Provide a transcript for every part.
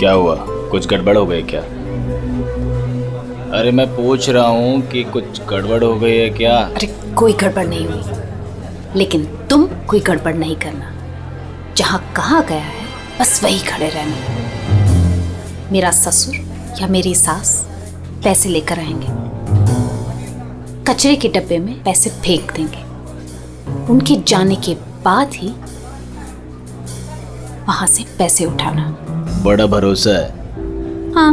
क्या हुआ, कुछ गड़बड़ हो गई क्या? अरे मैं पूछ रहा हूँ कि कुछ गड़बड़ हो गई है क्या? अरे कोई गड़बड़ नहीं हुई, लेकिन तुम कोई गड़बड़ नहीं करना। जहाँ कहा गया है बस वही खड़े रहना। मेरा ससुर या मेरी सास पैसे लेकर आएंगे, कचरे के डब्बे में पैसे फेंक देंगे। उनके जाने के बाद ही वहां से पैसे उठाना। बड़ा भरोसा है। हाँ,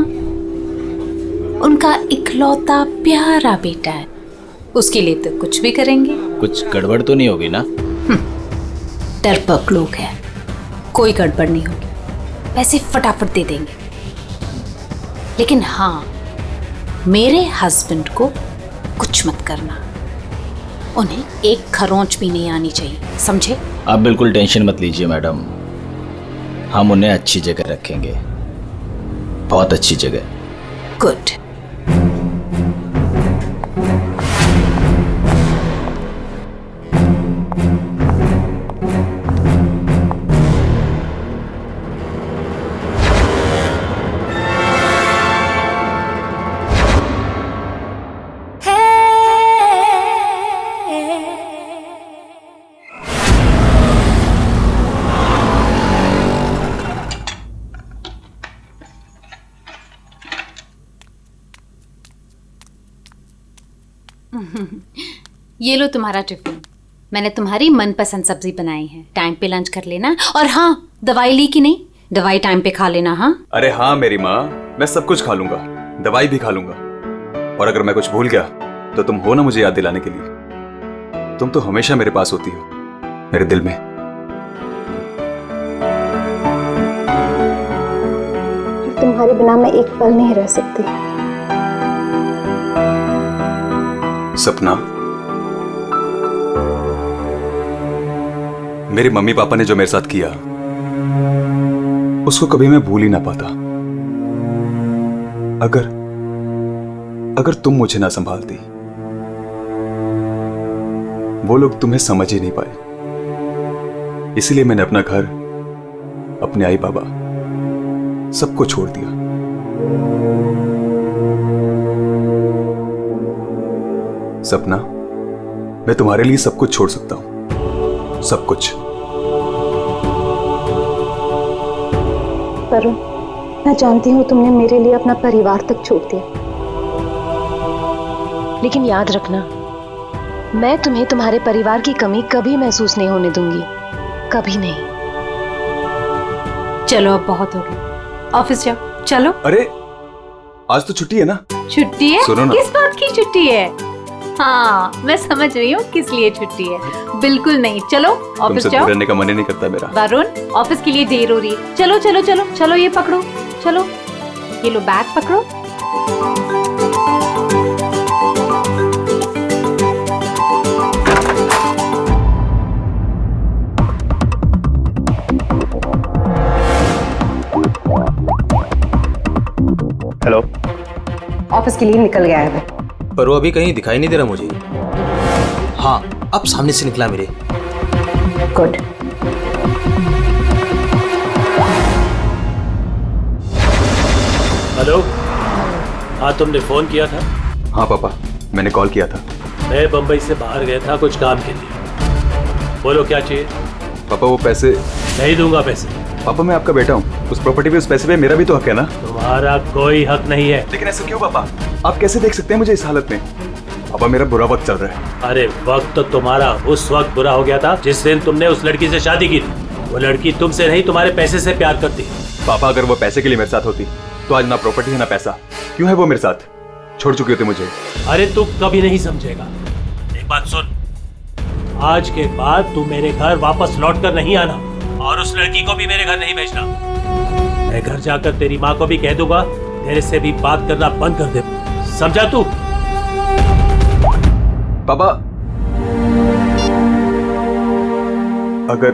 उनका इकलौता प्यारा बेटा है, उसके लिए तो कुछ भी करेंगे। कुछ गड़बड़ तो नहीं होगी ना? डरपोक लोग हैं, कोई गड़बड़ नहीं होगी, पैसे फटाफट दे देंगे। लेकिन हाँ, मेरे हस्बैंड को कुछ मत करना, उन्हें एक खरोंच भी नहीं आनी चाहिए, समझे? आप बिल्कुल टेंशन मत लीजिए मैडम, हम उन्हें अच्छी जगह रखेंगे, बहुत अच्छी जगह। गुड। ये लो तुम्हारा टिफिन, मैंने तुम्हारी मनपसंद सब्जी बनाई है। टाइम पे लंच कर लेना। और हाँ, दवाई ली कि नहीं? दवाई टाइम पे खा लेना। हाँ अरे हाँ मेरी माँ, मैं सब कुछ खा लूंगा, दवाई भी खा लूंगा। और अगर मैं कुछ भूल गया तो तुम हो ना मुझे याद दिलाने के लिए। तुम तो हमेशा मेरे पास होती हो, मेरे दिल में। तुम्हारे बिना मैं एक पल नहीं रह सकती। सपना, मेरे मम्मी पापा ने जो मेरे साथ किया उसको कभी मैं भूल ही ना पाता। अगर तुम मुझे ना संभालती, वो लोग तुम्हें समझ ही नहीं पाए। इसीलिए मैंने अपना घर, अपने आई बाबा, सबको छोड़ दिया। सपना, मैं तुम्हारे लिए सब कुछ छोड़ सकता हूं, सब कुछ। वरुण, मैं जानती हूँ तुमने मेरे लिए अपना परिवार तक छोड़ दिया, लेकिन याद रखना, मैं तुम्हें तुम्हारे परिवार की कमी कभी महसूस नहीं होने दूंगी, कभी नहीं। चलो अब बहुत हो गया, ऑफिस जाओ। चलो। अरे आज तो छुट्टी है ना? छुट्टी है? सुनो ना। किस बात की छुट्टी है? हाँ, मैं समझ रही हूँ किस लिए छुट्टी है। बिल्कुल नहीं, चलो ऑफिस जाओ। रहने का मन ही नहीं करता मेरा। वरुण, ऑफिस के लिए देर हो रही है। चलो चलो चलो चलो, ये पकड़ो, चलो ये लो, बैग पकड़ो। हेलो। ऑफिस के लिए निकल गया है पर वो अभी कहीं दिखाई नहीं दे रहा मुझे। हाँ, अब सामने से निकला मेरे। गुड। हेलो। हाँ, तुमने फोन किया था? हाँ पापा, मैंने कॉल किया था। मैं बंबई से बाहर गया था कुछ काम के लिए। बोलो क्या चाहिए? पापा वो पैसे। नहीं दूंगा पैसे। पापा मैं आपका बेटा हूँ, उस प्रॉपर्टी पे, उस पैसे पे मेरा भी तो हक है ना? तुम्हारा कोई हक नहीं है। लेकिन ऐसा क्यों पापा? आप कैसे देख सकते हैं मुझे इस हालत में? पापा मेरा बुरा वक्त चल रहा है। अरे वक्त तो तुम्हारा उस वक्त बुरा हो गया था जिस दिन तुमने उस लड़की से शादी की थी। वो लड़की तुमसे नहीं, तुम्हारे पैसे से प्यार करती। पापा अगर वो पैसे के लिए मेरे साथ होती तो आज ना प्रॉपर्टी है ना पैसा। क्यों है वो मेरे साथ? छोड़ चुकी होती मुझे। अरे तू कभी नहीं समझेगा। एक बात सुन, आज के बाद तू मेरे घर वापस लौट कर नहीं आना, और उस लड़की को भी मेरे घर नहीं भेजना। मैं घर जाकर तेरी माँ को भी कह दूंगा तेरे से भी बात करना बंद कर दे, समझा तू? पापा अगर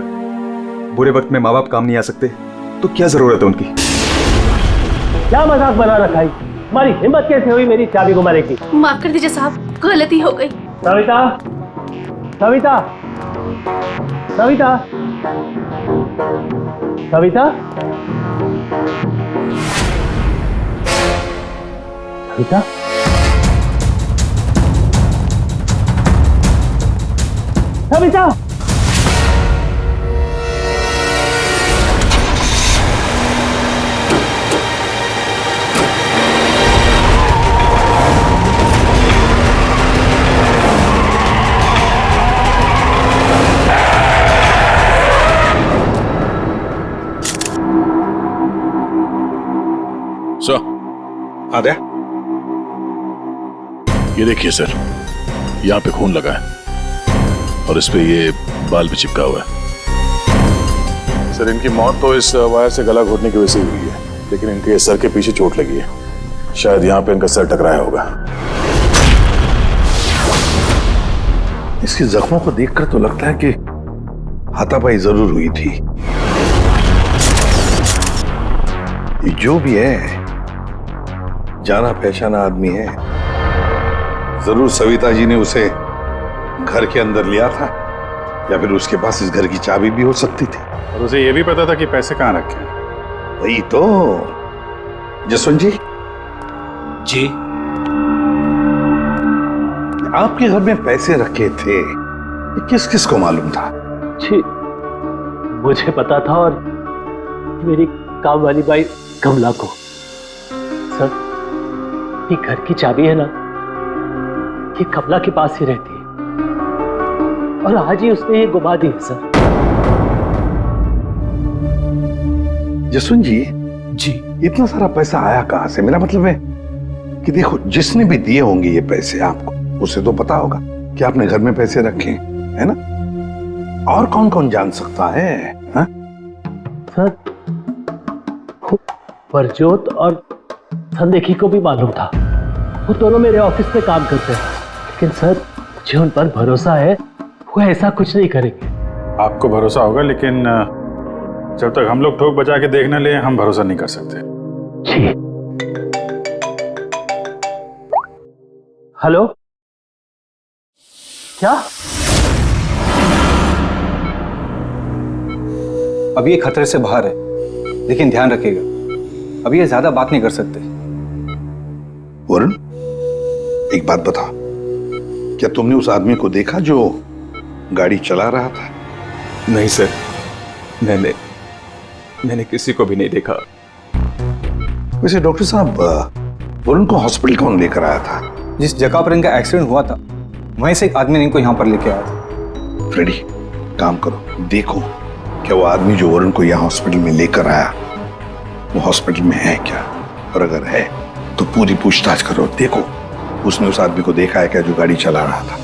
बुरे वक्त में माँ बाप काम नहीं आ सकते तो क्या जरूरत है उनकी? क्या मजाक बना रखा है? तुम्हारी हिम्मत कैसे हुई मेरी चाबी को मारने की? माफ कर दीजिए साहब, गलती हो गई। सविता, सविता, सविता, सविता। सविता, सविता, सर, आद्या, ये देखिए सर, यहाँ पे खून लगा है और इस पे ये बाल भी चिपका हुआ है। सर, इनकी मौत तो इस वायर से गला घोटने की वजह से हुई है, लेकिन इनके सर के पीछे चोट लगी है। शायद यहाँ पे इनका सर टकराया होगा। इसके जख्मों को देखकर तो लगता है कि हाथापाई जरूर हुई थी। ये जो भी है, जाना पहचाना आदमी है। जरूर सविता जी ने उसे घर के अंदर लिया था, या फिर उसके पास इस घर की चाबी भी हो सकती थी। और उसे ये भी पता था कि पैसे कहाँ रखे हैं। वही तो। जसवंत जी, जी, आपके घर में पैसे रखे थे, ये किस किस को मालूम था? जी मुझे पता था, और मेरी काम वाली बाई कमला को। सर, ये घर की चाबी है ना, ये कमला के पास ही रहती है, और आज ही उसने ये गुमा दी है सर। जसवंत जी, जी, इतना सारा पैसा आया कहां से? मेरा मतलब है कि देखो, जिसने भी दिए होंगे ये पैसे आपको, उसे तो पता होगा कि आपने घर में पैसे रखे हैं, है ना? और कौन कौन जान सकता है? हा? सर, परजोत और संदेखी को भी मालूम था। वो दोनों मेरे ऑफिस में काम करते हैं, लेकिन सर मुझे उन पर भरोसा है, वो ऐसा कुछ नहीं करेंगे। आपको भरोसा होगा, लेकिन जब तक हम लोग ठोक बजा के देख न ले, हम भरोसा नहीं कर सकते। जी। हेलो, क्या? अभी ये खतरे से बाहर है, लेकिन ध्यान रखिएगा, अभी ये ज्यादा बात नहीं कर सकते। वरुण, एक बात बता, क्या तुमने उस आदमी को देखा जो गाड़ी चला रहा था? नहीं सर, मैंने किसी को भी नहीं देखा। वैसे डॉक्टर साहब, वरुण को हॉस्पिटल कौन लेकर आया था? जिस जगह पर इनका एक्सीडेंट हुआ था, वहीं से एक आदमी ने इनको यहाँ पर लेके आया था। फ्रेडी, काम करो, देखो क्या वो आदमी जो वरुण को यहाँ हॉस्पिटल में लेकर आया, वो हॉस्पिटल में है क्या? और अगर है तो पूरी पूछताछ करो, देखो उसने उस आदमी को देखा है क्या जो गाड़ी चला रहा था।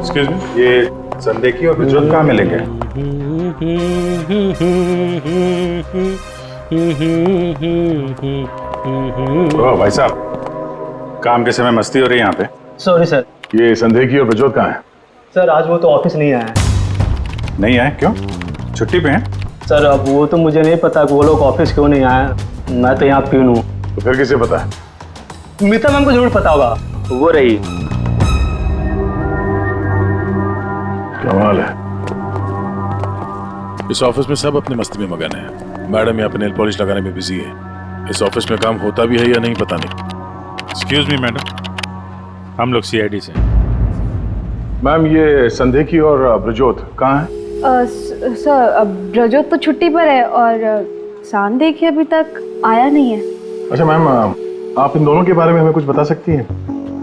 एक्सक्यूज मी, ये संदेखी और बिजरत कहाँ मिलेंगे? ओ भाई साहब, काम के समय मस्ती हो रही है यहाँ पे। Sorry sir. ये संदेखी और बिजरत कहाँ है? सर, आज वो तो ऑफिस नहीं आया है। नहीं आए? क्यों? छुट्टी पे हैं? सर, अब वो तो मुझे नहीं पता कि वो लोग ऑफिस क्यों नहीं आए। मैं तो यहाँ प्यून हूँ। तो फिर किसे पता है? मीता मैम को जरूर पता होगा, वो रही। कमाल है, इस ऑफिस में सब अपनी मस्ती में मगन है। मैडम यहाँ पे नेल पॉलिश लगाने में बिजी है। इस ऑफिस में काम होता भी है या नहीं पता नहीं। एक्सक्यूज मी मैडम, हम लोग सीआईडी से। मैम, ये संदेखी और ब्रजोत कहाँ है? सर, ब्रजोत तो छुट्टी पर है और संदेखी अभी तक आया नहीं है। अच्छा मैम, आप इन दोनों के बारे में हमें कुछ बता सकती हैं?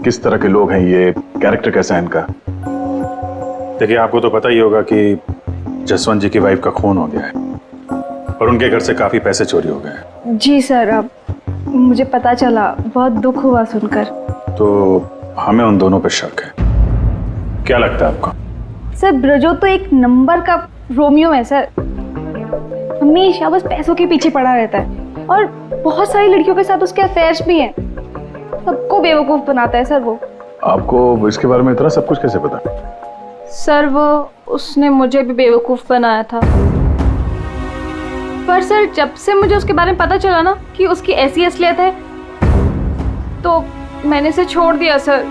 किस तरह के लोग हैं ये, कैरेक्टर कैसा है इनका? देखिए, आपको तो पता ही होगा कि जसवंत जी की वाइफ का खून हो गया है और उनके घर से काफी पैसे चोरी हो गए हैं। जी सर, अब मुझे पता चला, बहुत दुख हुआ सुनकर। तो हमें उन दोनों पे शक है। क्या लगता है आपको? सर, ब्रजोत तो एक नंबर का रोमियो है सर, हमेशा बस पैसों के पीछे पड़ा रहता है और बहुत सारी लड़कियों के साथ उसके अफेयर्स भी हैं। सबको बेवकूफ बनाता है सर वो। आपको इसके बारे में इतना सब कुछ कैसे पता? सर, वो उसने मुझे भी बेवकूफ बनाया था, पर सर जब से मुझे उसके बारे में पता चला ना कि उसकी ऐसी असलियत है, तो मैंने इसे छोड़ दिया सर।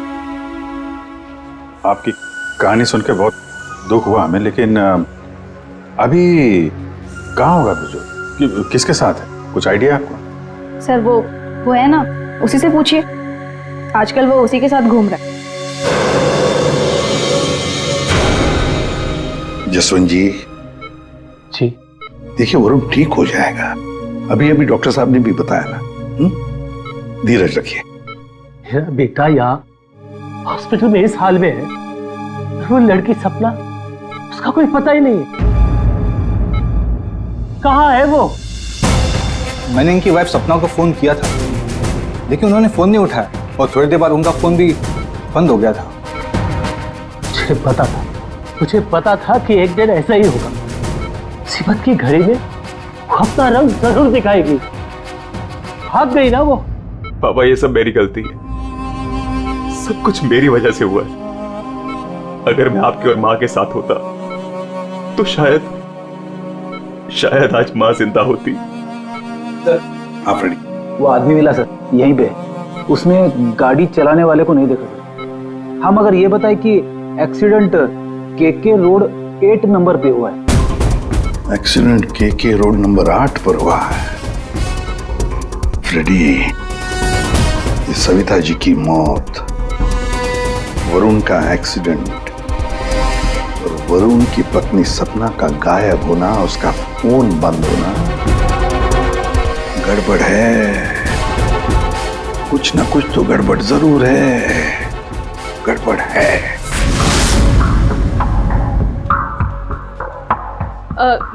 आपकी कहानी सुन के बहुत दुख हुआ हमें, लेकिन अभी कहाँ होगा ब्रजोत? किसके साथ है? कुछ आइडिया आपको? सर वो है ना, उसी से पूछिए। आजकल वो उसी के साथ घूम रहा है। जसवंत जी, देखिए वरुण ठीक हो जाएगा। अभी अभी डॉक्टर साहब ने भी बताया ना। धीरज रखिए। मेरा बेटा यहाँ हॉस्पिटल में इस हाल में है, वो लड़की सपना, उसका कोई पता ही नहीं है। कहाँ है वो? मैंने इनकी वाइफ सपना को फोन किया था, लेकिन उन्होंने फोन नहीं उठाया और थोड़ी देर बाद उनका फोन भी बंद हो गया था। मुझे पता था कि एक दिन ऐसा ही होगा। मुसीबत की घड़ी में वो अपना रंग जरूर दिखाएगी। भाग गई ना वो। पापा ये सब मेरी गलती है, सब कुछ मेरी वजह से हुआ है। अगर मैं आपकी और माँ के साथ होता तो शायद आज माँ जिंदा होती। आप रेडी? वो आदमी मिला सर, यहीं पे। उसने गाड़ी चलाने वाले को नहीं देखा। हम अगर ये बताए कि एक्सीडेंट केके रोड 8 नंबर पे हुआ है। एक्सीडेंट केके रोड नंबर 8 पर हुआ है। फ्रेडी, ये सविता जी की मौत, वरुण का एक्सीडेंट और वरुण की पत्नी सपना का गायब होना, उसका फोन बंद होना, गड़बड़ है। कुछ ना कुछ तो गड़बड़ जरूर है। गड़बड़ है।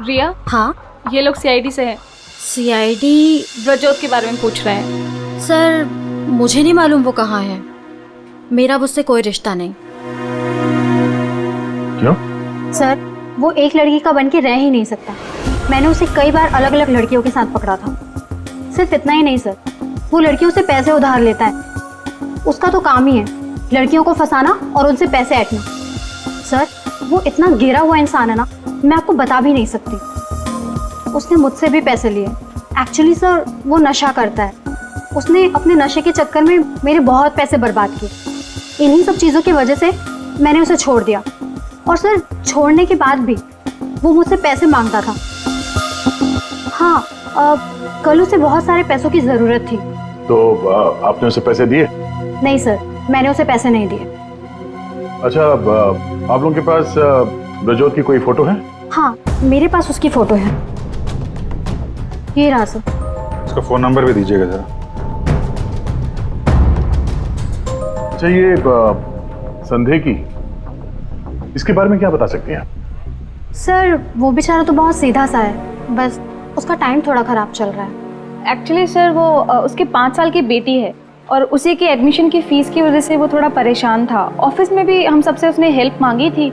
रिया, हाँ, ये लोग सीआईडी से हैं। सीआईडी? ब्रजोत के बारे में पूछ रहे हैं। सर मुझे नहीं मालूम वो कहाँ है। मेरा उससे कोई रिश्ता नहीं। क्यों? सर वो एक लड़की का बन के रह ही नहीं सकता। मैंने उसे कई बार अलग अलग लड़कियों के साथ पकड़ा था। सिर्फ इतना ही नहीं सर, वो लड़कियों से पैसे उधार लेता है। उसका तो काम ही है लड़कियों को फंसाना और उनसे पैसे ऐंठना। सर वो इतना गिरा हुआ इंसान है ना, मैं आपको बता भी नहीं सकती। उसने मुझसे भी पैसे लिए। एक्चुअली सर वो नशा करता है। उसने अपने नशे के चक्कर में मेरे बहुत पैसे बर्बाद किए। इन्हीं सब चीज़ों की वजह से मैंने उसे छोड़ दिया। और सर छोड़ने के बाद भी वो मुझसे पैसे मांगता था। हाँ, कल उसे बहुत सारे पैसों की ज़रूरत थी। तो आपने उसे पैसे दिए? नहीं सर, मैंने उसे पैसे नहीं दिए। अच्छा, आप लोगों के पास ब्रजोत की कोई फोटो है? हाँ, मेरे पास उसकी फोटो है। ये रहा सर। उसका फोन नंबर भी दीजिएगा जरा। अच्छा, ये संदेह की, इसके बारे में क्या बता सकते हैं? सर वो बेचारा तो बहुत सीधा सा है, बस उसका टाइम थोड़ा खराब चल रहा है। एक्चुअली सर वो उसकी 5 साल की बेटी है और उसी की एडमिशन की फीस की वजह से वो थोड़ा परेशान था। ऑफिस में भी हम सबसे उसने हेल्प मांगी थी,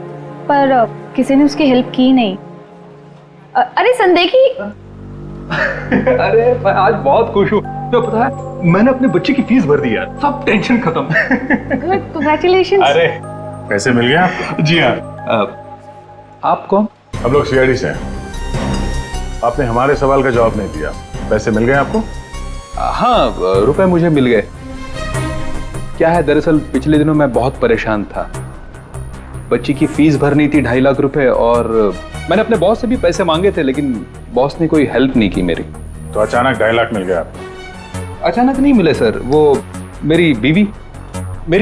पर किसी ने उसकी हेल्प की नहीं। अरे संदेखी। अरे मैं आज बहुत खुश हूँ। तो पता है, मैंने अपने बच्चे की फीस भर दी यार। सब टेंशन खत्म। Good, congratulations. अरे पैसे मिल गए आपको? जी हाँ। आप कौन? हम लोग सीआईडी से हैं। आपने हमारे सवाल का जवाब नहीं दिया। पैसे मिल गए आपको? हाँ, रुपए मुझे मिल गए। क्या है, दरअसल पिछले दिनों मैं बहुत परेशान था। बच्ची की फीस भरनी थी 2.5 लाख रुपए, और मैंने अपने बॉस से भी पैसे मांगे थे, लेकिन बॉस ने कोई हेल्प नहीं की मेरी। तो अचानक 2.5 लाख मिल गया आपको? अचानक नहीं मिले सर। वो मेरी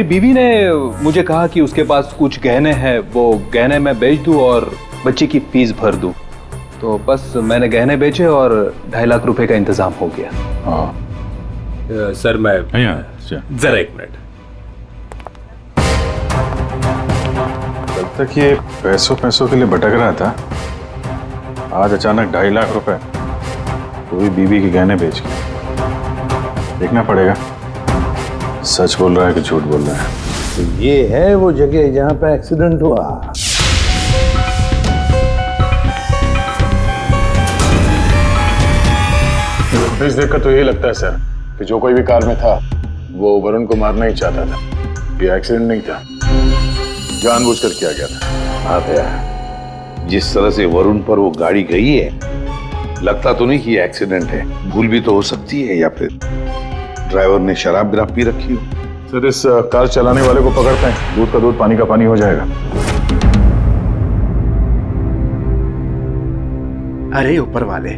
बीवी ने मुझे कहा कि उसके पास कुछ गहने हैं, वो गहने मैं बेच दूं और बच्ची की फीस भर दूं। तो बस मैंने गहने बेचे और 2.5 लाख रुपए का इंतजाम हो गया। हाँ सर मैं जरा 1 मिनट। कल तक ये पैसों के लिए भटक रहा था, आज अचानक 2.5 लाख रुपए, वो भी बीवी के गहने बेच के। देखना पड़ेगा सच बोल रहा है कि झूठ बोल रहा है। तो ये है वो जगह जहां पे एक्सीडेंट हुआ। फुटेज देखकर तो यही लगता है सर कि जो कोई भी कार में था वो वरुण को मारना ही चाहता था। ये एक्सीडेंट नहीं था, जानबूझकर किया गया था। हाँ भैया, जिस तरह से वरुण पर वो गाड़ी गई है, लगता तो नहीं कि ये एक्सीडेंट है। भूल भी तो हो सकती है, या फिर ड्राइवर ने शराब वराब पी रखी हो। सर इस कार चलाने वाले को पकड़ते हैं, दूध का दूध पानी का पानी हो जाएगा। अरे ऊपर वाले,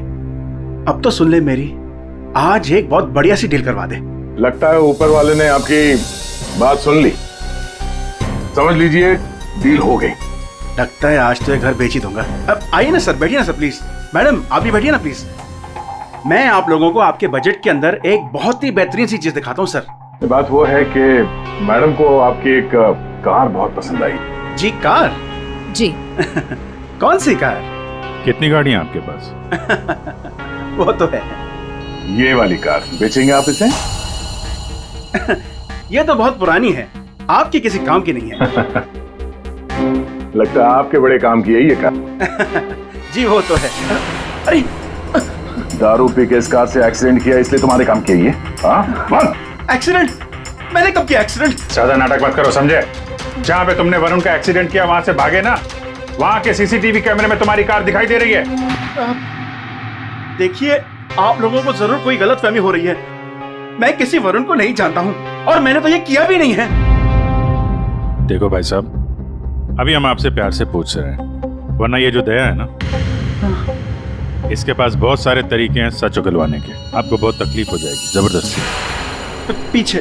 अब तो सुन ले मेरी, आज एक बहुत बढ़िया सी डील करवा दे। लगता है ऊपर वाले ने आपकी बात सुन ली। समझ लीजिए डील हो गई। लगता है आज तो ये घर बेच ही दूंगा। अब आइए ना सर, बैठिए ना सर प्लीज। मैडम आप भी बैठिए ना प्लीज। मैं आप लोगों को आपके बजट के अंदर एक बहुत ही बेहतरीन सी चीज दिखाता हूँ सर। बात वो है कि मैडम को आपकी एक कार बहुत पसंद आई। जी कार? जी। कौन सी कार? कितनी गाड़ियां आपके पास? वो तो है। ये वाली कार बेचेंगे आप इसे? ये तो बहुत पुरानी है, आपकी किसी काम की नहीं है। लगता है आपके बड़े काम की है ये कार। जी वो तो है। अरे दारू पी के इस कार से एक्सीडेंट किया इसलिए तुम्हारे काम की है ये? हाँ? एक्सीडेंट? मैंने कब किया एक्सीडेंट? ज्यादा नाटक मत करो, समझे? जहाँ पे तुमने वरुण का एक्सीडेंट किया वहां से भागे ना, वहां के सीसीटीवी कैमरे में तुम्हारी कार दिखाई दे रही है। देखिए आप लोगों को जरूर कोई गलतफहमी हो रही है। मैं किसी वरुण को नहीं जानता हूं और मैंने तो ये किया भी नहीं है। देखो भाई साहब, अभी हम आपसे प्यार से पूछ रहे हैं, वरना ये जो दया है ना, इसके पास बहुत सारे तरीके हैं सच उगलवाने के। आपको बहुत तकलीफ हो जाएगी जबरदस्ती। पीछे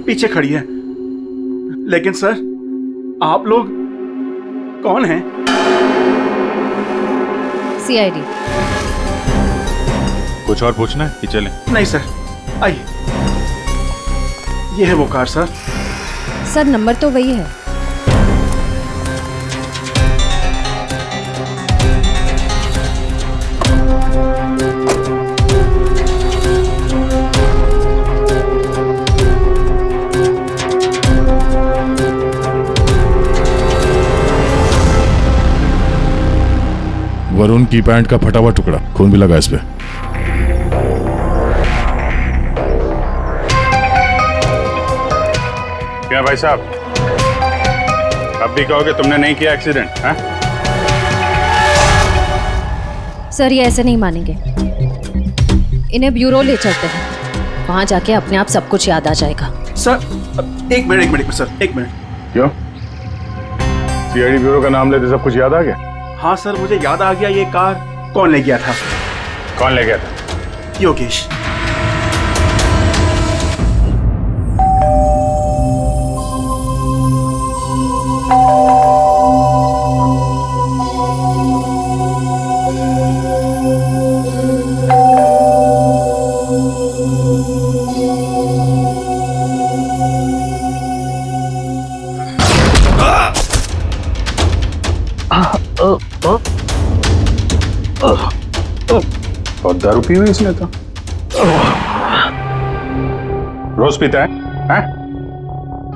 पीछे खड़ी है। लेकिन सर आप लोग कौन हैं? सीआईडी। कुछ और पूछना है कि चलें? नहीं सर, आइए। ये है वो कार सर। सर नंबर तो वही है। वरुण की पैंट का फटा हुआ टुकड़ा, खून भी लगा इस पे। क्या भाई साहब, अब भी कहोगे तुमने नहीं किया एक्सीडेंट? हाँ? सर ये ऐसे नहीं मानेंगे, इन्हें ब्यूरो ले चलते हैं, वहां जाके अपने आप सब कुछ याद आ जाएगा। सर एक मिनट सर, एक मिनट। क्यों? सीआईडी ब्यूरो का नाम लेते सब कुछ याद आ गया? हाँ सर मुझे याद आ गया। ये कार कौन ले गया था? कौन ले गया था? योगेश। और दारू पी हुई इसने तो। रोज पीता है? हैं?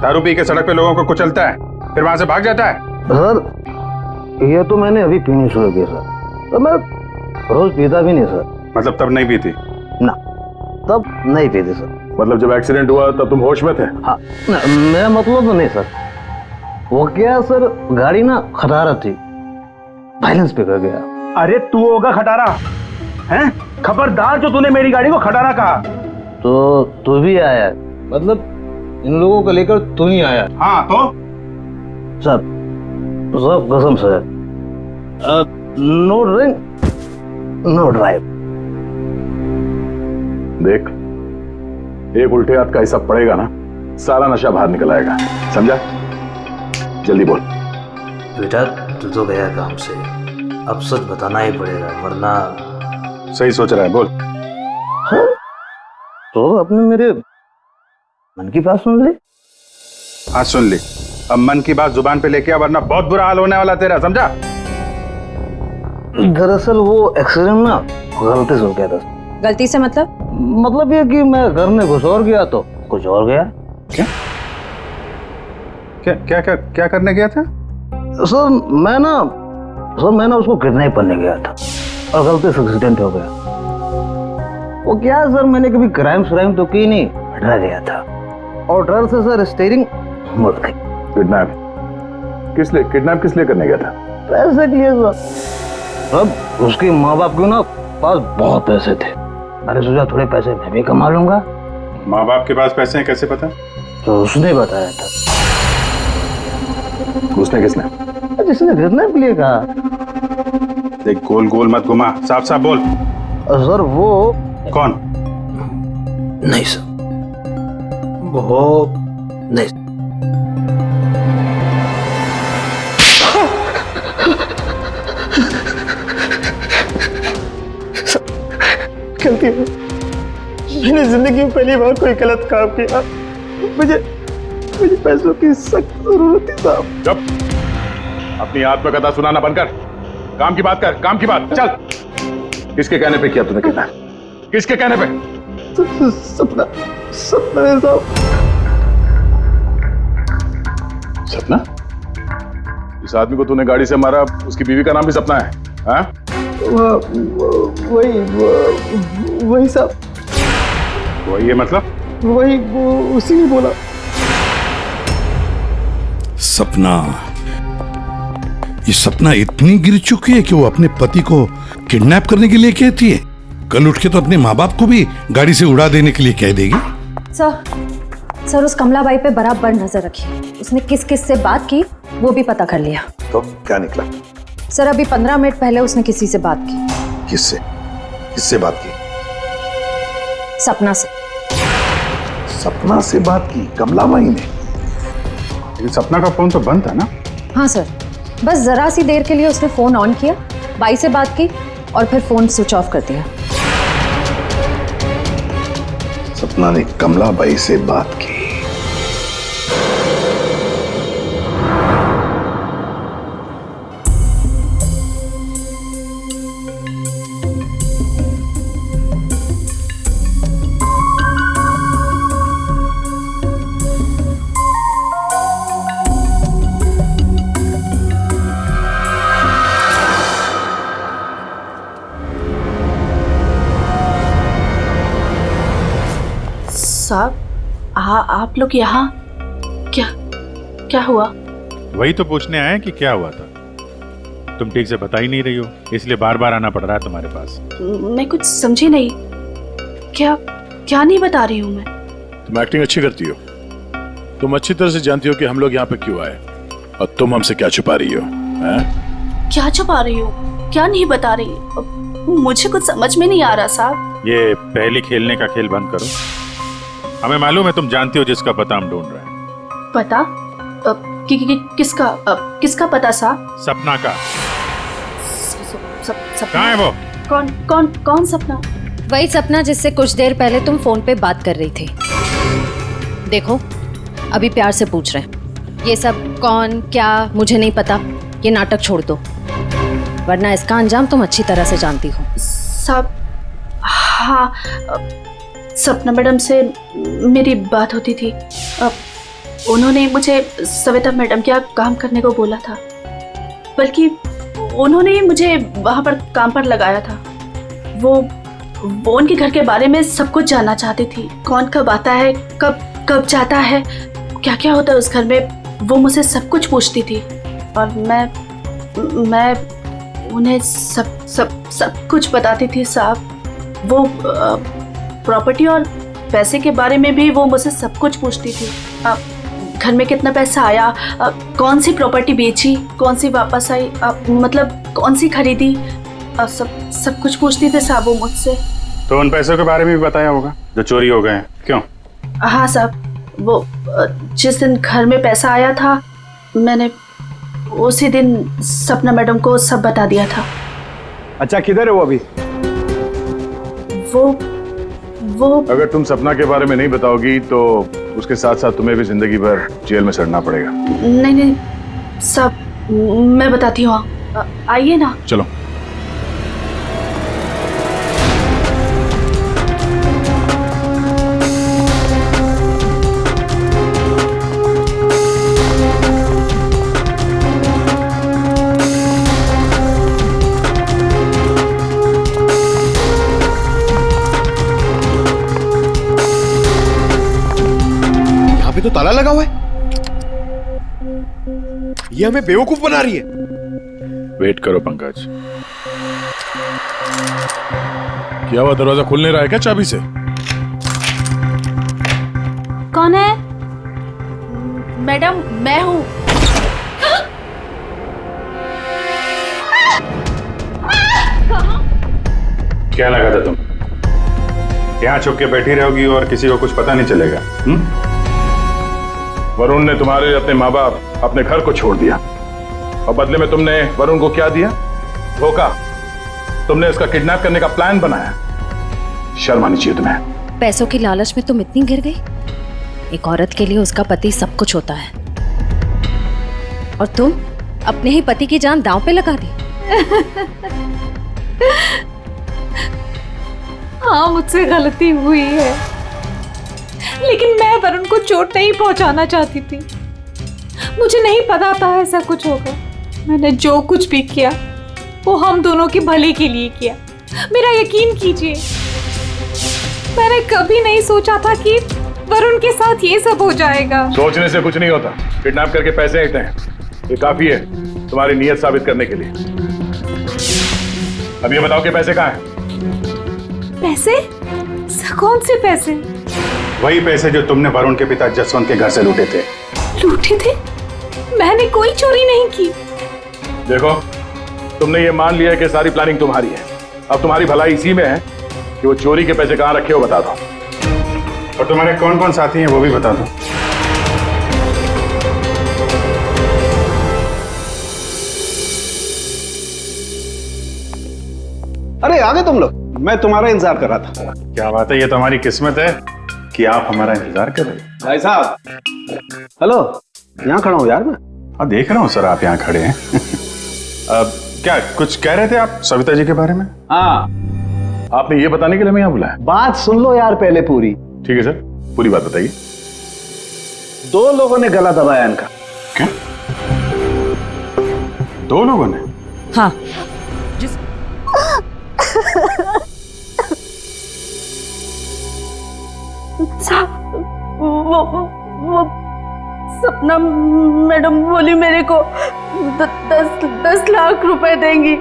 दारू पी के सड़क पे लोगों को कुचलता है, फिर वहां से भाग जाता है। सर ये तो मैंने अभी पीनी शुरू की सर, तो मैं रोज पीता भी नहीं सर। मतलब तब नहीं पीती? ना, तब नहीं पीती सर। मतलब जब एक्सीडेंट हुआ तब तुम होश में थे? हाँ, मेरा मतलब तो नहीं सर। वो क्या सर, गाड़ी ना खटारा थी, बैलेंस पे कर गया। अरे तू होगा खटारा हैं? खबरदार जो तूने मेरी गाड़ी को खटारा कहा। तो तू भी आया, मतलब इन लोगों को लेकर तू ही आया? हाँ तो सर कसम से, नो ड्रिंक नो ड्राइव। देख, एक उल्टे हाथ का हिसाब पड़ेगा ना, सारा नशा बाहर निकल आएगा, समझा? जल्दी बोल। बेटा तू तो गया काम से, अब सच बताना ही पड़ेगा वरना। सही सोच रहा है, बोल। हाँ? तो अपने मेरे मन की बात सुन ली। हाँ सुन ली, अब मन की बात जुबान पे लेके आ, वरना बहुत बुरा हाल होने वाला तेरा, समझा? दरअसल वो एक्सीडेंट ना गलती से हो गया था। गलती से मतलब ये कि मैं घर में घुस और गया तो कुछ और गया। क्या क्या क्या क्या, क्या करने गया था? सर मैं ना उसको किडनैप करने गया था और गलती से एक्सीडेंट हो गया। वो क्या है सर, मैंने कभी क्राइम तो की नहीं, डर गया था और डर से सर स्टीयरिंग मुड़ गई। किडनैप किस लिए करने गया था? पैसे के लिए सर। अब उसके माँ बाप के ना पास बहुत पैसे थे, मैंने सोचा थोड़े पैसे मैं भी कमा लूंगा। माँ बाप के पास पैसे हैं कैसे पता? तो उसने बताया था। उसने किसने? जिसने किडनैप के लिए कहा। देख गोल गोल मत घुमा, साफ साफ बोल। सर वो कौन? नहीं सर, वो नहीं। गलती है, मैंने जिंदगी में पहली बार कोई गलत काम किया। मुझे पैसों की सख्त जरूरत थी साहब। जब अपनी आत्मकथा सुनाना बंद कर, काम की बात कर, काम की बात। चल, किसके कहने पे किया तूने किडनैप? किसके कहने पे? सपना है साहब। सपना? इस आदमी को तूने गाड़ी से मारा, उसकी बीवी का नाम भी सपना है? हाँ? वही साहब। वही है मतलब? वही उसी ने बोला। सपना, ये सपना इतनी गिर चुकी है कि वो अपने पति को किडनैप करने के लिए कहती है। कल उठ के तो अपने माँ बाप को भी गाड़ी से उड़ा देने के लिए कह देगी। सर उस कमलाबाई पे बराबर नजर रखिए। उसने किस किस से बात की वो भी पता कर लिया। तो क्या निकला? सर अभी 15 मिनट पहले उसने किसी से बात की। किससे? किससे बात की? सपना से। सपना से बात की कमलाबाई ने? लेकिन सपना का फोन तो बंद था ना? हाँ सर, बस जरा सी देर के लिए उसने फोन ऑन किया, बाई से बात की और फिर फोन स्विच ऑफ कर दिया। सपना ने कमलाबाई से बात की। साहब, आप लोग यहाँ क्या हुआ? वही तो पूछने आए कि क्या हुआ था। तुम ठीक से बता ही नहीं रही हो, इसलिए बार बार आना पड़ रहा है तुम्हारे पास। मैं कुछ समझी नहीं। क्या नहीं बता रही हूँ मैं। तुम एक्टिंग अच्छी करती हो। तुम अच्छी तरह से जानती हो कि हम लोग यहाँ पे क्यों आए और तुम हमसे क्या छुपा रही हो? क्या छुपा रही हो? क्या नहीं बता रही? मुझे कुछ समझ में नहीं आ रहा साहब। ये पहली खेलने का खेल बंद करो। हमें मालूम है तुम जानती हो जिसका पता हम ढूंढ रहे हैं। पता? किसका पता साहब? सपना का। सपना? कहाँ है वो? कौन सपना? वही सपना जिससे कुछ देर पहले तुम फोन पे बात कर रही थी। देखो अभी प्यार से पूछ रहे हैं, ये सब कौन क्या मुझे नहीं पता, ये नाटक छोड़ दो, वरना इसका अंजाम तुम अच्छी तरह से जानती हो। साहब, हाँ, सपना मैडम से मेरी बात होती थी। उन्होंने मुझे सविता मैडम के यहाँ काम करने को बोला था, बल्कि उन्होंने ही मुझे वहाँ पर काम पर लगाया था। वो उनके घर के बारे में सब कुछ जानना चाहती थी। कौन कब आता है, कब जाता है, क्या क्या होता है उस घर में, वो मुझसे सब कुछ पूछती थी। और मैं उन्हें सब कुछ बताती थी साहब। वो प्रॉपर्टी और पैसे के बारे में भी वो मुझसे सब कुछ पूछती थी। घर में कितना पैसा आया, कौन सी प्रॉपर्टी बेची, कौन सी वापस आई, मतलब कौन सी खरीदी, सब कुछ पूछती थी साहब वो मुझसे। तो उन पैसों के बारे में भी बताया होगा जो चोरी हो गए हैं, क्यों? हाँ साहब, वो जिस दिन घर में पैसा आया था, मैंने उसी दिन सपना मैडम को सब बता दिया था। अच्छा, किधर है वो अभी? वो अगर तुम सपना के बारे में नहीं बताओगी तो उसके साथ साथ तुम्हें भी जिंदगी भर जेल में सड़ना पड़ेगा। नहीं सब मैं बताती हूँ, आइए ना। चलो। तो ताला लगा हुआ है। ये हमें बेवकूफ बना रही है। वेट करो पंकज। क्या हुआ, दरवाजा खुल नहीं रहा है क्या चाबी से? कौन है? मैडम, मैं हूँ। क्या लगा था तुम यहाँ छुप के बैठी रहोगी और किसी को कुछ पता नहीं चलेगा? वरुण ने तुम्हारे अपने माँ बाप अपने घर को छोड़ दिया और बदले में तुमने वरुण को क्या दिया? धोखा। तुमने उसका किडनैप करने का प्लान बनाया। शर्म आनी चाहिए तुम्हें। पैसों की लालच में तुम इतनी गिर गई? एक औरत के लिए उसका पति सब कुछ होता है और तुम अपने ही पति की जान दांव पे लगा दी। हाँ, मुझसे गलती हुई है, लेकिन मैं वरुण को चोट नहीं पहुंचाना चाहती थी। मुझे नहीं पता था ऐसा कुछ होगा। मैंने जो कुछ भी किया वो हम दोनों के भले के लिए किया। मेरा यकीन कीजिए, मैंने कभी नहीं सोचा था कि वरुण के साथ ये सब हो जाएगा। सोचने से कुछ नहीं होता। किडनैप करके पैसे लेते हैं, ये काफी है तुम्हारी नीयत साबित करने के लिए। अब ये बताओ कि पैसे कहाँ हैं? पैसे? कौन से पैसे? वही पैसे जो तुमने वरुण के पिता जसवंत के घर से लूटे थे। लूटे थे? मैंने कोई चोरी नहीं की। देखो, तुमने ये मान लिया कि सारी प्लानिंग तुम्हारी है। अब तुम्हारी भलाई इसी में है कि वो चोरी के पैसे कहाँ रखे हो बता दो। और तुम्हारे कौन कौन साथी हैं वो भी बता दो। अरे आ गए तुम लोग, मैं तुम्हारा इंतजार कर रहा था। क्या बात है, ये तो हमारी किस्मत है कि आप हमारा इंतजार कर रहे हैं। भाई साहब, हेलो, यहाँ खड़ा हूँ यार मैं। हाँ देख रहा हूँ सर, आप यहाँ खड़े हैं। क्या कुछ कह रहे थे आप सविता जी के बारे में? हाँ, आपने ये बताने के लिए मैं यहाँ बुलाया? बात सुन लो यार पहले पूरी। ठीक है सर, पूरी बात बताइए। 2 लोगों ने गला दबाया इनका। क्या? 2 लोगों ने? हाँ। वो सपना मैडम बोली मेरे को 10 लाख रुपए देंगी।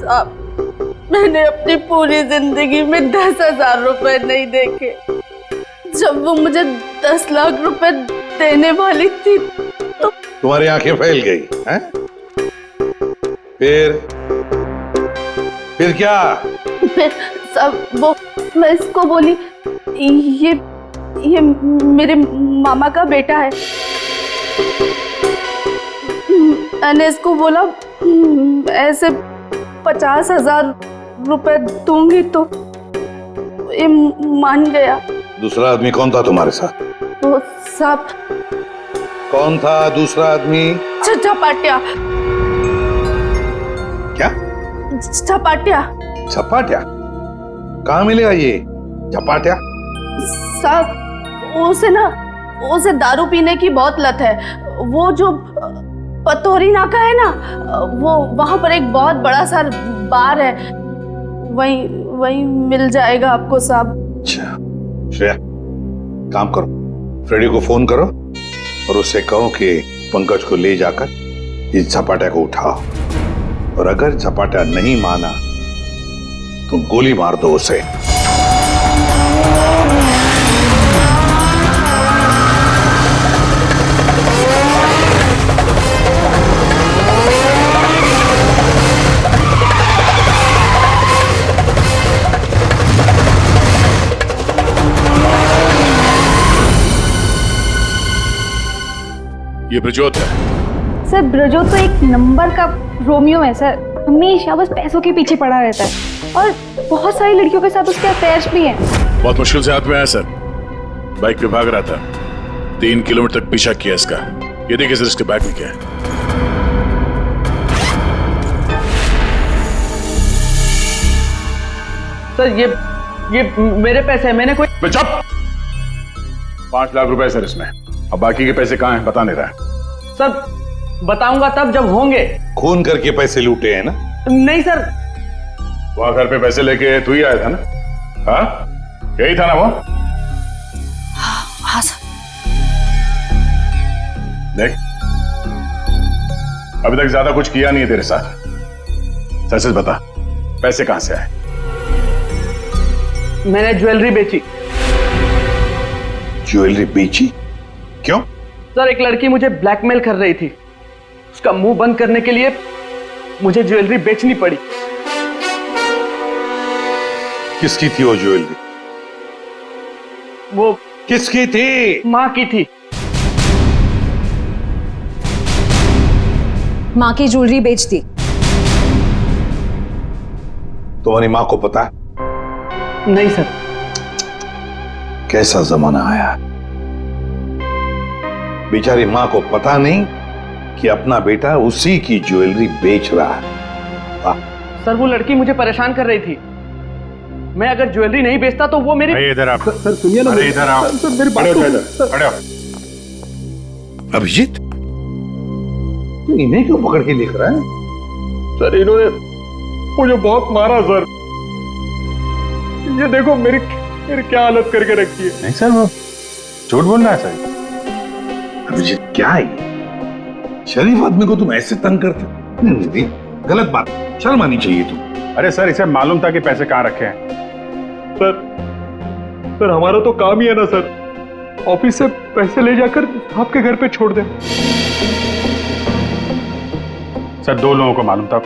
साहब, मैंने अपनी पूरी जिंदगी में 10,000 रुपए नहीं देखे। जब वो मुझे 10 लाख रुपए देने वाली थी तो तुम्हारी आंखें फैल गई हैं? फिर क्या? सब मैं इसको बोली ये मेरे मामा का बेटा है। मैंने इसको बोला ऐसे 50,000 रुपए दूंगी तो ये मान गया। दूसरा आदमी कौन था तुम्हारे साथ? वो साहब। कौन था दूसरा आदमी? झपाटिया। क्या? झपाटिया। झपाटिया? कहाँ मिलेगा ये झपाटिया? साहब, उसे दारू पीने की बहुत लत है। वो जो पतोरी नाका है ना, वो वहां पर एक बहुत बड़ा सा बार है, वहीं मिल जाएगा आपको साहब। अच्छा श्रेया, काम करो, फ्रेडी को फोन करो और उससे कहो कि पंकज को ले जाकर इस झपाटा को उठाओ, और अगर झपाटा नहीं माना तो गोली मार दो उसे। ये ब्रजोत है। सर ब्रजोत तो एक नंबर का रोमियो है सर, हमेशा बस पैसों के पीछे पड़ा रहता है और बहुत सारी लड़कियों के साथ उसके अफेयर्स भी हैं। बहुत मुश्किल से हाथ में आया सर, बाइक पे भाग रहा था, 3 किलोमीटर तक पीछा किया इसका। ये देखिए सर इसके बैग में क्या है। सर ये मेरे पैसे हैं, मैंने कोई। चुप! 5 लाख रुपए सर इसमें, अब बाकी के पैसे कहाँ हैं बता नहीं रहा है। सर बताऊंगा तब जब होंगे। खून करके पैसे लूटे हैं ना? नहीं सर। वहां घर पे पैसे लेके तू ही आया था ना? हाँ यही था ना वो? हाँ सर। देख, अभी तक ज्यादा कुछ किया नहीं है तेरे साथ, सच सच बता पैसे कहां से आए? मैंने ज्वेलरी बेची। ज्वेलरी बेची? क्यों? सर एक लड़की मुझे ब्लैकमेल कर रही थी, उसका मुंह बंद करने के लिए मुझे ज्वेलरी बेचनी पड़ी। किसकी थी वो ज्वेलरी? वो किसकी थी? माँ की थी। माँ की ज्वेलरी बेच दी। तुम्हारी माँ को पता है? नहीं सर। कैसा जमाना आया, बेचारी माँ को पता नहीं कि अपना बेटा उसी की ज्वेलरी बेच रहा है। सर वो लड़की मुझे परेशान कर रही थी। मैं अगर ज्वेलरी नहीं बेचता तो वो मेरी। इधर आप। सर सुनिए ना, अरे इधर आओ। सर मेरी बात खड़े हो। अभिजीत, तू इन्हें क्यों पकड़ के लिख रहा है? सर इन्होंने मुझे बहुत मारा सर। ये देखो मेरी क्या हालत करके रखी है। नहीं सर, वो झूठ बोल रहा है सर। अभिजीत क्या है ये? शरीफ आदमी को तुम ऐसे तंग करते? नहीं, गलत बात, शर्म आनी चाहिए तुम। अरे सर, इसे मालूम था कि पैसे कहाँ रखे हैं। सर हमारा तो काम ही है ना सर, ऑफिस से पैसे ले जाकर आपके घर पे छोड़ दें। सर 2 लोगों को मालूम था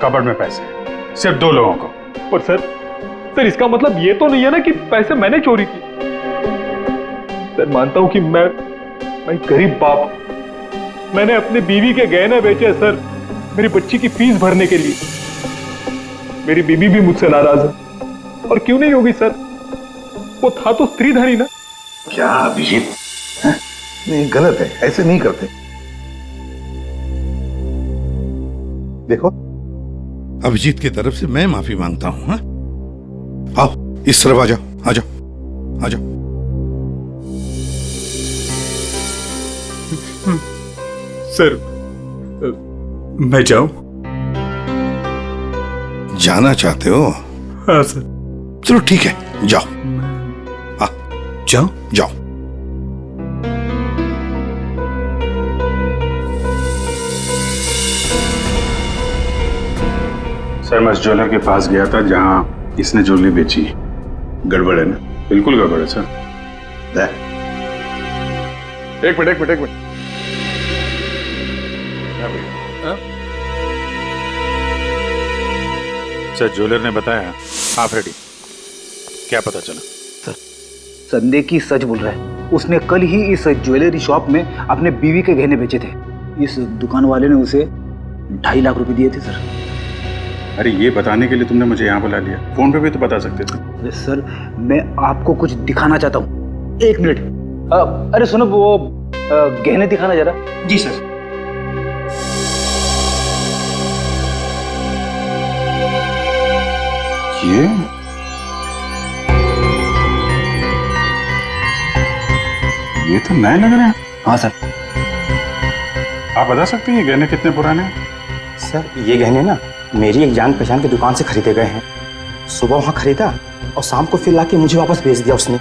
कबर्ड में पैसे हैं, सिर्फ 2 लोगों को। और सर इसका मतलब ये तो नहीं है ना कि पैसे मैंने चोरी की। सर मानता हूं कि मैं गरीब बाप, मैंने अपनी बीवी के गहने बेचे सर, मेरी बच्ची की फीस भरने के लिए। मेरी बीवी भी मुझसे नाराज है, और क्यों नहीं होगी सर, वो था तो स्त्रीधनी ना। क्या अभिजीत, नहीं गलत है, ऐसे नहीं करते। देखो, अभिजीत की तरफ से मैं माफी मांगता हूं। हाँ? आओ इस तरफ आ जाओ, आ जाओ, आ जाओ। सर मैं जाऊं? जाना चाहते हो? हाँ सर। चलो ठीक है, जाओ। जाओ? जाओ। सर मैं उस ज्वेलर के पास गया था जहां इसने ज्वेलरी बेची। गड़बड़ है ना? बिल्कुल गड़बड़ है सर। एक मिनट। सर ज्वेलर ने बताया आप रेडी। क्या पता चला? सर संदेह की सच बोल रहा है। उसने कल ही इस ज्वेलरी शॉप में अपने बीवी के गहने बेचे थे। इस दुकान वाले ने उसे 2.5 लाख रुपए दिए थे सर। अरे ये बताने के लिए तुमने मुझे यहाँ बुला लिया, फोन पे भी तो बता सकते थे। अरे सर मैं आपको कुछ दिखाना चाहता हूँ, 1 मिनट। अरे सुनो, वो गहने दिखाना जरा। जी सर। ये तो नए लग रहे हैं। हाँ सर। आप बता सकते हैं ये गहने कितने पुराने हैं? सर ये गहने ना मेरी एक जान पहचान की दुकान से खरीदे गए हैं। सुबह वहाँ खरीदा और शाम को फिर लाके मुझे वापस भेज दिया उसने।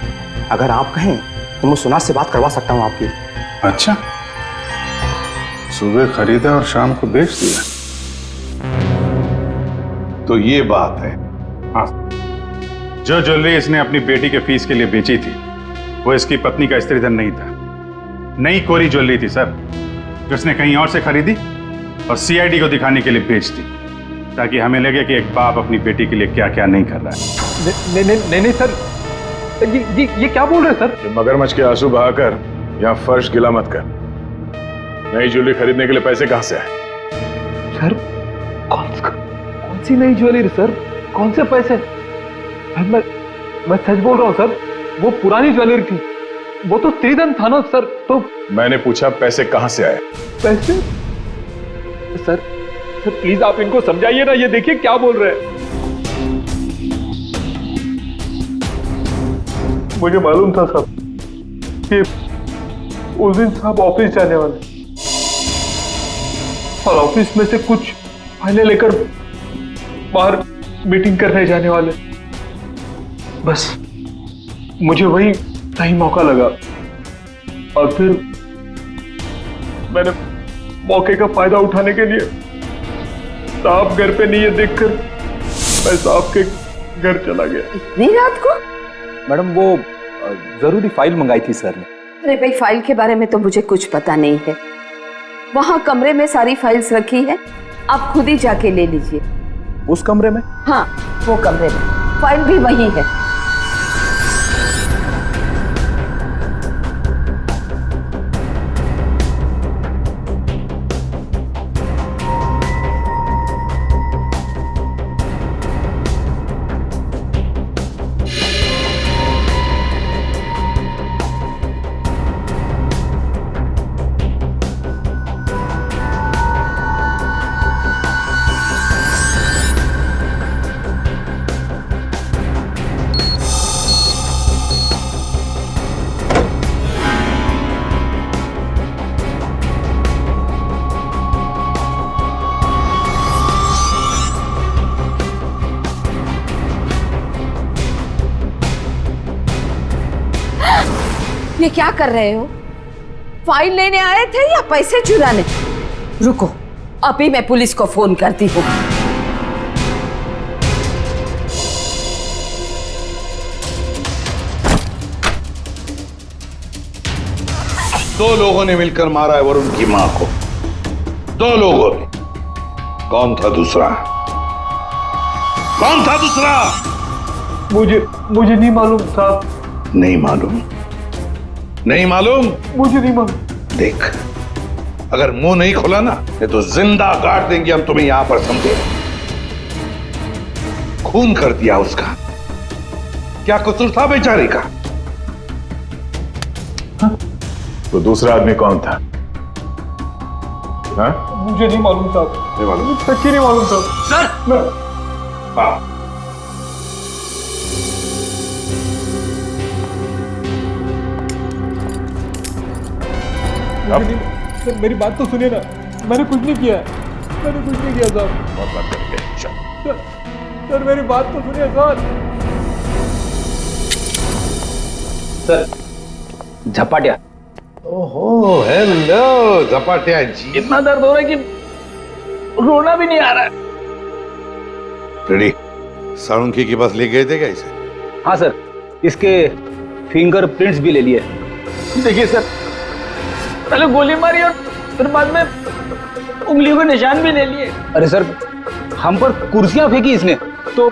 अगर आप कहें तो मैं सुनार से बात करवा सकता हूँ आपकी। अच्छा, सुबह खरीदा और शाम को बेच दिया। तो ये बात है। हाँ, जो ज्वेलरी इसने अपनी बेटी के फीस के लिए बेची थी वो इसकी पत्नी का स्त्रीधन नहीं था, नई कोरी ज्वेलरी थी सर, जो उसने कहीं और से खरीदी और सीआईडी को दिखाने के लिए बेच दी, ताकि हमें लगे कि एक बाप अपनी बेटी के लिए क्या क्या नहीं कर रहा है। नहीं सर, ये क्या बोल रहे हैं सर? मगरमच्छ के आंसू बहाकर यहाँ फर्श गिला मत कर। नई ज्वेलरी खरीदने के लिए पैसे कहाँ से आए? सर कौन सी नई ज्वेलरी सर, कौन से पैसे? मैं सच बोल रहा हूँ सर, वो पुरानी ज्वेलरी थी, वो तो स्त्रीधन था ना सर। तो मैंने पूछा पैसे कहाँ से आए? पैसे? सर प्लीज आप इनको समझाइए ना, ये देखिए क्या बोल रहे हैं। मुझे मालूम था साहब कि उस दिन साहब ऑफिस जाने वाले और ऑफिस में से कुछ फाइलें लेकर बाहर मीटिंग करने जाने वाले। बस मुझे वही सही मौका लगा और फिर मैंने मौके का फायदा उठाने के लिए साहब घर पे नहीं है देखकर मैं साहब के घर चला गया। इतनी रात को? मैडम वो जरूरी फाइल मंगाई थी सर ने। अरे भाई फाइल के बारे में तो मुझे कुछ पता नहीं है। वहाँ कमरे में सारी फाइल्स रखी है, आप खुद ही जाके ले लीजिए। उस कमरे में? हाँ वो कमरे में। फाइल भी वही है। ये क्या कर रहे हो? फाइल लेने आए थे या पैसे चुराने? रुको, अभी मैं पुलिस को फोन करती हूँ। दो लोगों ने मिलकर मारा है वरुण की मां को। दो लोगों ने। कौन था दूसरा? कौन था दूसरा? मुझे नहीं मालूम साहब। नहीं मालूम? नहीं मालूम? मुझे नहीं मालूम। देख, अगर मुंह नहीं खोला ना तो जिंदा काट देंगे हम तुम्हें यहां पर, समझे? खून कर दिया उसका। क्या कसूर था बेचारे का? तो दूसरा आदमी कौन था? हाँ? मुझे नहीं मालूम साहब। नहीं मालूम? सच्ची नहीं मालूम साहब। सर! हाँ। सर मेरी बात तो सुनिए ना, मैंने कुछ नहीं किया। मैंने कुछ नहीं किया साहब। बहुत बात करेंगे। सर मेरी बात तो सुनिए सर। झपाटिया। ओहो, हेलो झपाटिया जी। इतना दर्द हो रहा है कि रोना भी नहीं आ रहा है। रेडी? साळुंखे के पास ले गए थे क्या इसे? हाँ सर, इसके फिंगरप्रिंट्स भी ले लिए। देखिए सर, पहले गोली मारी और फिर बाद में उंगलियों के निशान भी ले लिए। अरे सर, हम पर कुर्सियां फेंकी इसने तो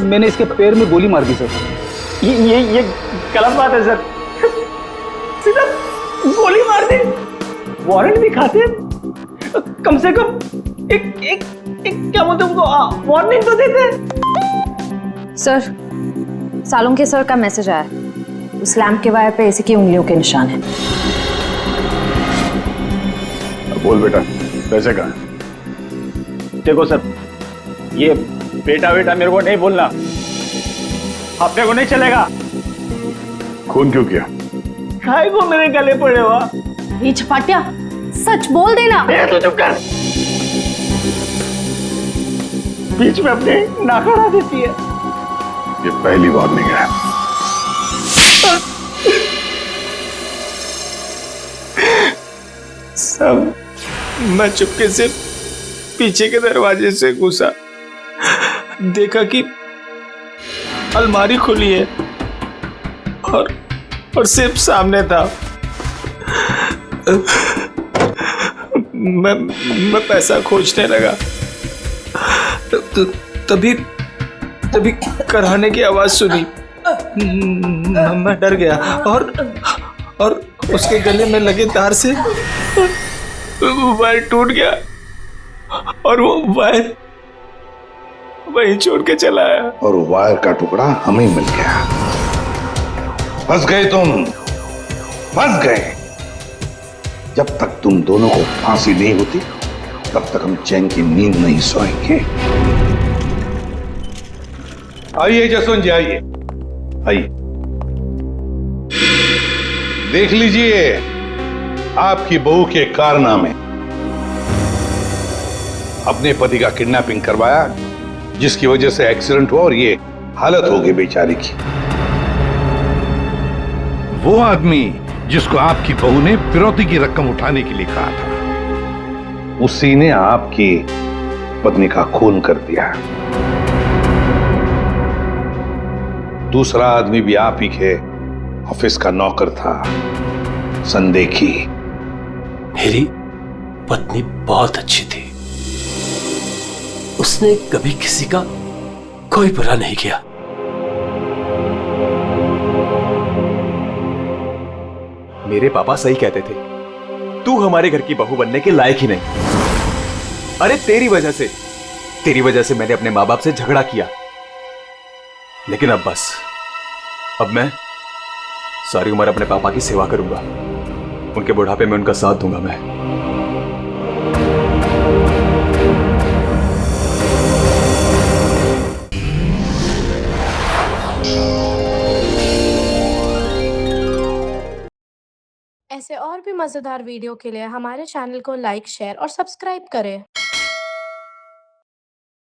मैंने इसके पैर में गोली मार दी सर। ये गलत बात है सर। सीधा गोली मार दी। वारंट दिखाते, कम से कम एक क्या बोलते उनको वार्निंग तो देते। सर, सालुंखे सर का मैसेज आया है। उस लैंप के वायर पे इसी की उंगलियों के निशान है। बोल बेटा, पैसे कहाँ? देखो सर, ये बेटा बेटा मेरे को नहीं बोलना, अपने को नहीं चलेगा। खून क्यों किया? खाए को मेरे गले पड़े हुआ। ये झपाटिया, सच बोल देना। तो चुप कर। बीच में अपने नाक अड़ा देती है। ये पहली वार्निंग है। सब मैं चुपके से पीछे के दरवाजे से घुसा, देखा कि अलमारी खुली है और सिर्फ सामने था। मैं पैसा खोजने लगा, तभी कराने की आवाज सुनी। मैं डर गया और उसके गले में लगे तार से वायर टूट गया और वो वायर वहीं छोड़ के चला आया। और वायर का टुकड़ा हमें मिल गया। फंस गए तुम, फंस गए। जब तक तुम दोनों को फांसी नहीं होती तब तक हम चैन की नींद नहीं सोएंगे। आइए जसवंत जी, आइए आइए। देख लीजिए आपकी बहू के कारनामे। अपने पति का किडनैपिंग करवाया, जिसकी वजह से एक्सीडेंट हुआ और ये हालत हो गई बेचारी की। वो आदमी जिसको आपकी बहू ने फिरौती की रकम उठाने के लिए कहा था, उसी ने आपकी पत्नी का खून कर दिया। दूसरा आदमी भी आप ही के ऑफिस का नौकर था, संदेखी। मेरी पत्नी बहुत अच्छी थी। उसने कभी किसी का कोई बुरा नहीं किया। मेरे पापा सही कहते थे, तू हमारे घर की बहू बनने के लायक ही नहीं। अरे तेरी वजह से मैंने अपने माँ बाप से झगड़ा किया। लेकिन अब बस, अब मैं सारी उम्र अपने पापा की सेवा करूंगा। उनके बुढ़ापे में उनका साथ दूंगा मैं। ऐसे और भी मज़ेदार वीडियो के लिए हमारे चैनल को लाइक, शेयर और सब्सक्राइब करें।